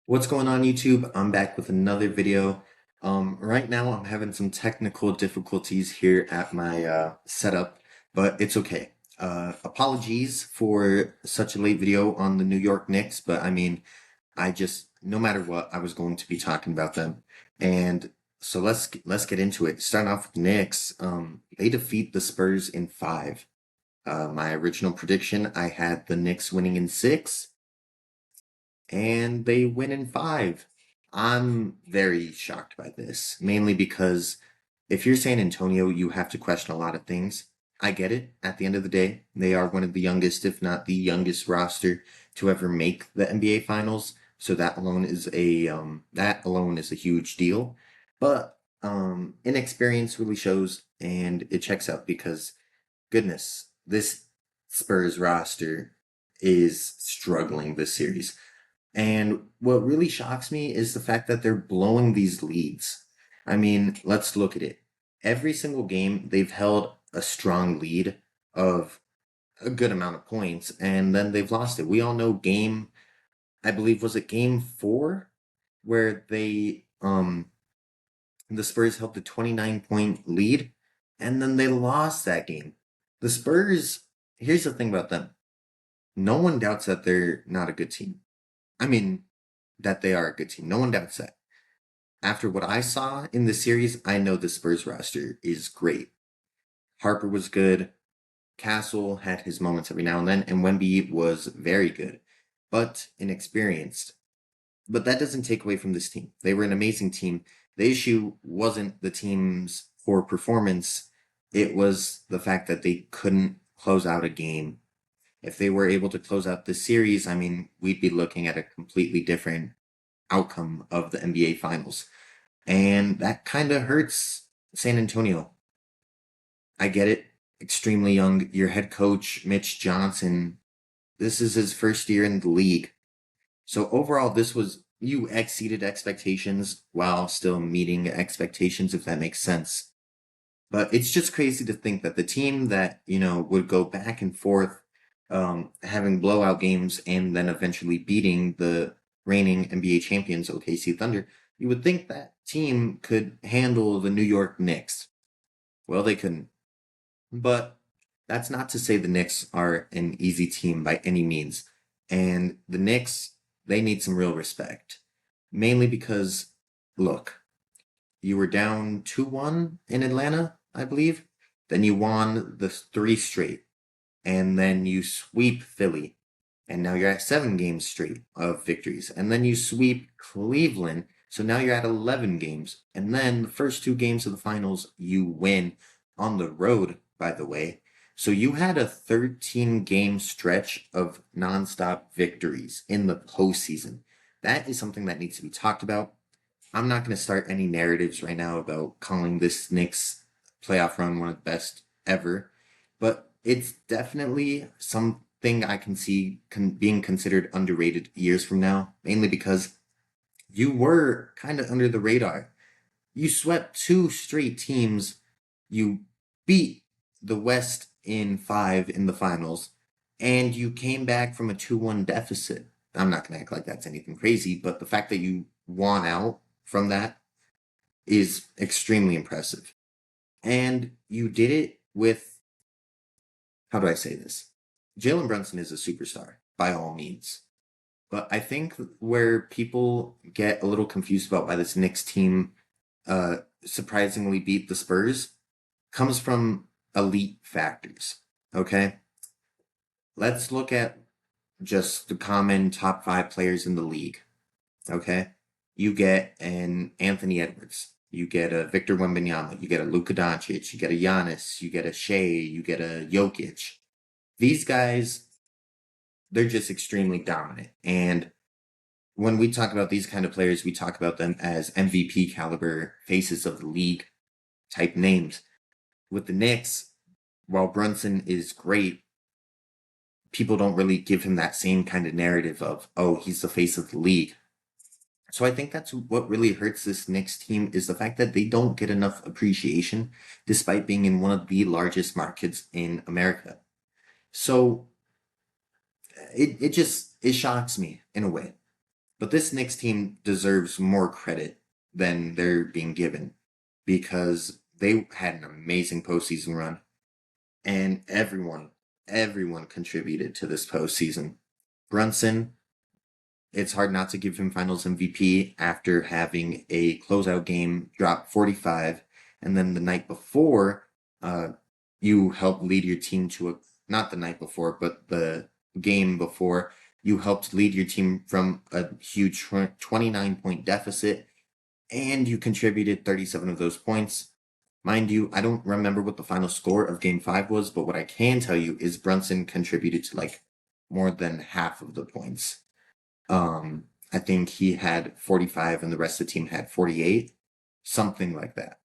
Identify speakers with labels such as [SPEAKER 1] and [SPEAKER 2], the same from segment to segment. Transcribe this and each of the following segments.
[SPEAKER 1] What's going on YouTube? I'm back with another video. Right now I'm having some technical difficulties here at my setup, but it's okay. Apologies for such a late video on the New York Knicks, but I mean, no matter what, I was going to be talking about them. And so let's get into it. Starting off with the Knicks, they defeat the Spurs in five. My original prediction, I had the Knicks winning in six and they win in five. I'm very shocked by this, mainly because if you're San Antonio, you have to question a lot of things. I get it. At the end of the day, they are one of the youngest, if not the youngest roster to ever make the NBA Finals. So that alone is a huge deal. But inexperience really shows, and it checks out because goodness, this Spurs roster is struggling this series. And what really shocks me is the fact that they're blowing these leads. I mean, let's look at it. Every single game, they've held a strong lead of a good amount of points, and then they've lost it. We all know I believe, was it game four, where the Spurs held the 29-point lead, and then they lost that game. The Spurs, here's the thing about them. No one doubts that they're not a good team. I mean, that they are a good team. No one doubts that. After what I saw in the series, I know the Spurs roster is great. Harper was good. Castle had his moments every now and then, and Wemby was very good, but inexperienced. But that doesn't take away from this team. They were an amazing team. The issue wasn't the team's poor performance, it was the fact that they couldn't close out a game. If they were able to close out the series, I mean, we'd be looking at a completely different outcome of the NBA Finals. And that kind of hurts San Antonio. I get it. Extremely young. Your head coach, Mitch Johnson, this is his first year in the league. So overall, you exceeded expectations while still meeting expectations, if that makes sense. But it's just crazy to think that the team that, would go back and forth, having blowout games and then eventually beating the reigning NBA champions, OKC Thunder, you would think that team could handle the New York Knicks. Well, they couldn't. But that's not to say the Knicks are an easy team by any means. And the Knicks, they need some real respect. Mainly because, look, you were down 2-1 in Atlanta, I believe. Then you won the three straight. And then you sweep Philly. And now you're at 7 games straight of victories. And then you sweep Cleveland. So now you're at 11 games. And then the first 2 games of the finals, you win on the road, by the way. So you had a 13-game stretch of nonstop victories in the postseason. That is something that needs to be talked about. I'm not going to start any narratives right now about calling this Knicks playoff run one of the best ever, but it's definitely something I can see being considered underrated years from now, mainly because you were kind of under the radar. You swept 2 straight teams. You beat the West in five in the finals, and you came back from a 2-1 deficit. I'm not going to act like that's anything crazy, but the fact that you won out from that is extremely impressive. And you did it with, how do I say this? Jalen Brunson is a superstar, by all means. But I think where people get a little confused about why this Knicks team surprisingly beat the Spurs comes from elite factors. Okay? Let's look at just the common top 5 players in the league. Okay? You get an Anthony Edwards. You get a Victor Wembanyama. You get a Luka Doncic. You get a Giannis. You get a Shea. You get a Jokic. These guys, they're just extremely dominant. And when we talk about these kind of players, we talk about them as MVP caliber faces of the league type names. With the Knicks, while Brunson is great, people don't really give him that same kind of narrative of, oh, he's the face of the league. So I think that's what really hurts this Knicks team is the fact that they don't get enough appreciation despite being in one of the largest markets in America. So it shocks me in a way. But this Knicks team deserves more credit than they're being given because they had an amazing postseason run, and everyone contributed to this postseason. Brunson, it's hard not to give him Finals MVP after having a closeout game drop 45, and then the night before, uh, you helped lead your team to a not the night before, but the game before, you helped lead your team from a huge 29-point deficit, and you contributed 37 of those points. Mind you, I don't remember what the final score of game 5 was, but what I can tell you is Brunson contributed to like more than half of the points. I think he had 45 and the rest of the team had 48, something like that.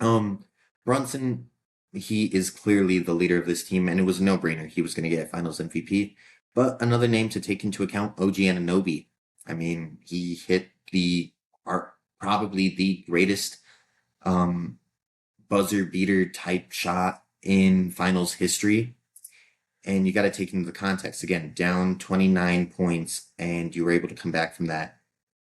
[SPEAKER 1] Um, Brunson, he is clearly the leader of this team, and it was a no-brainer. He was going to get Finals MVP. But another name to take into account, OG Anunoby. I mean, he hit the are probably the greatest um, buzzer beater type shot in Finals history. And you got to take into the context again, down 29 points, and you were able to come back from that.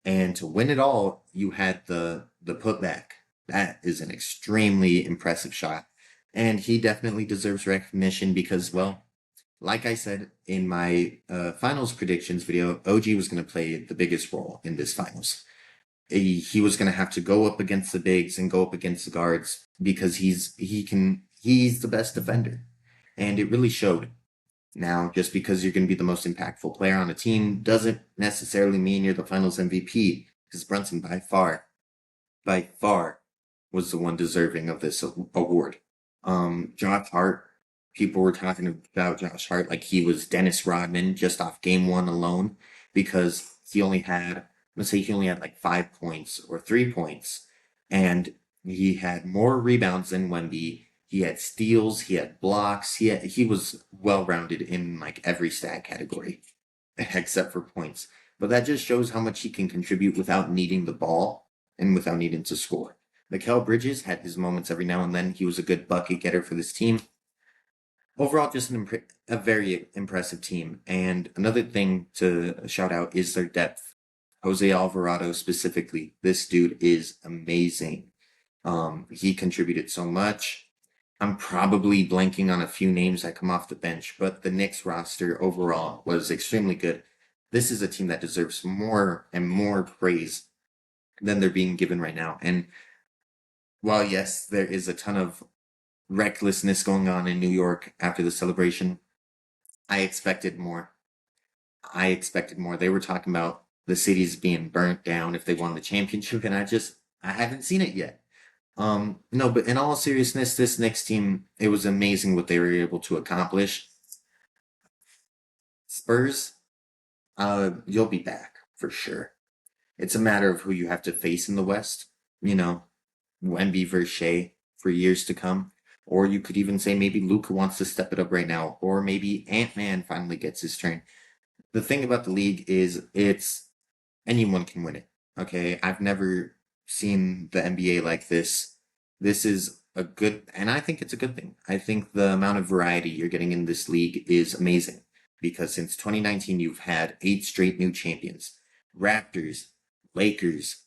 [SPEAKER 1] And to win it all, you had the putback. That is an extremely impressive shot. And he definitely deserves recognition because, well, like I said in my finals predictions video, OG was going to play the biggest role in this finals. He was going to have to go up against the bigs and go up against the guards because he's the best defender. And it really showed. Now, just because you're going to be the most impactful player on a team doesn't necessarily mean you're the finals MVP, because Brunson by far, was the one deserving of this award. Josh Hart, people were talking about Josh Hart like he was Dennis Rodman just off game 1 alone, because let's say he only had like 5 points or 3 points, and he had more rebounds than Wemby. He had steals, he had blocks, he was well rounded in like every stat category except for points. But that just shows how much he can contribute without needing the ball and without needing to score. Mikal Bridges had his moments every now and then. He was a good bucket getter for this team. Overall, just a very impressive team. And another thing to shout out is their depth. Jose Alvarado specifically. This dude is amazing. He contributed so much. I'm probably blanking on a few names that come off the bench, but the Knicks roster overall was extremely good. This is a team that deserves more and more praise than they're being given right now. And while, yes, there is a ton of recklessness going on in New York after the celebration, I expected more. I expected more. They were talking about the cities being burnt down if they won the championship, and I haven't seen it yet. No, but in all seriousness, this next team, it was amazing what they were able to accomplish. Spurs, you'll be back for sure. It's a matter of who you have to face in the West. You know, Wemby versus Shea for years to come. Or you could even say maybe Luka wants to step it up right now. Or maybe Ant-Man finally gets his turn. The thing about the league is anyone can win it. Okay, I've never seen the NBA like this. This is a good, and I think it's a good thing. I think the amount of variety you're getting in this league is amazing because since 2019, you've had 8 straight new champions: Raptors, Lakers,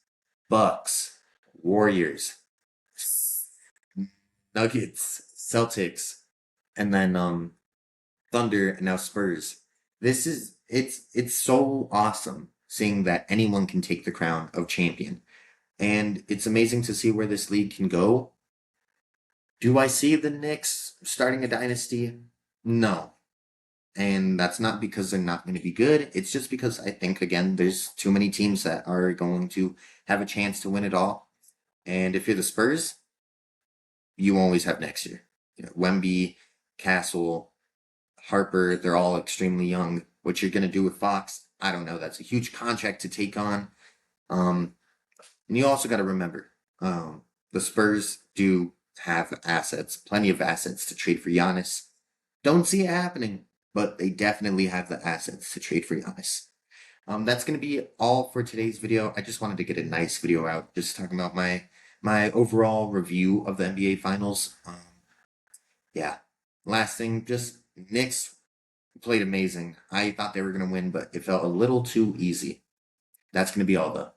[SPEAKER 1] Bucks, Warriors, Nuggets, Celtics, and then Thunder, and now Spurs. It's so awesome seeing that anyone can take the crown of champion. And it's amazing to see where this league can go. Do I see the Knicks starting a dynasty? No. And that's not because they're not going to be good. It's just because I think, again, there's too many teams that are going to have a chance to win it all. And if you're the Spurs, you always have next year. You know, Wemby, Castle, Harper, they're all extremely young. What you're going to do with Fox, I don't know. That's a huge contract to take on. Um, and you also got to remember, the Spurs do have assets, plenty of assets to trade for Giannis. Don't see it happening, but they definitely have the assets to trade for Giannis. That's going to be all for today's video. I just wanted to get a nice video out, just talking about my overall review of the NBA Finals. Yeah. Last thing, just Knicks played amazing. I thought they were going to win, but it felt a little too easy. That's going to be all though.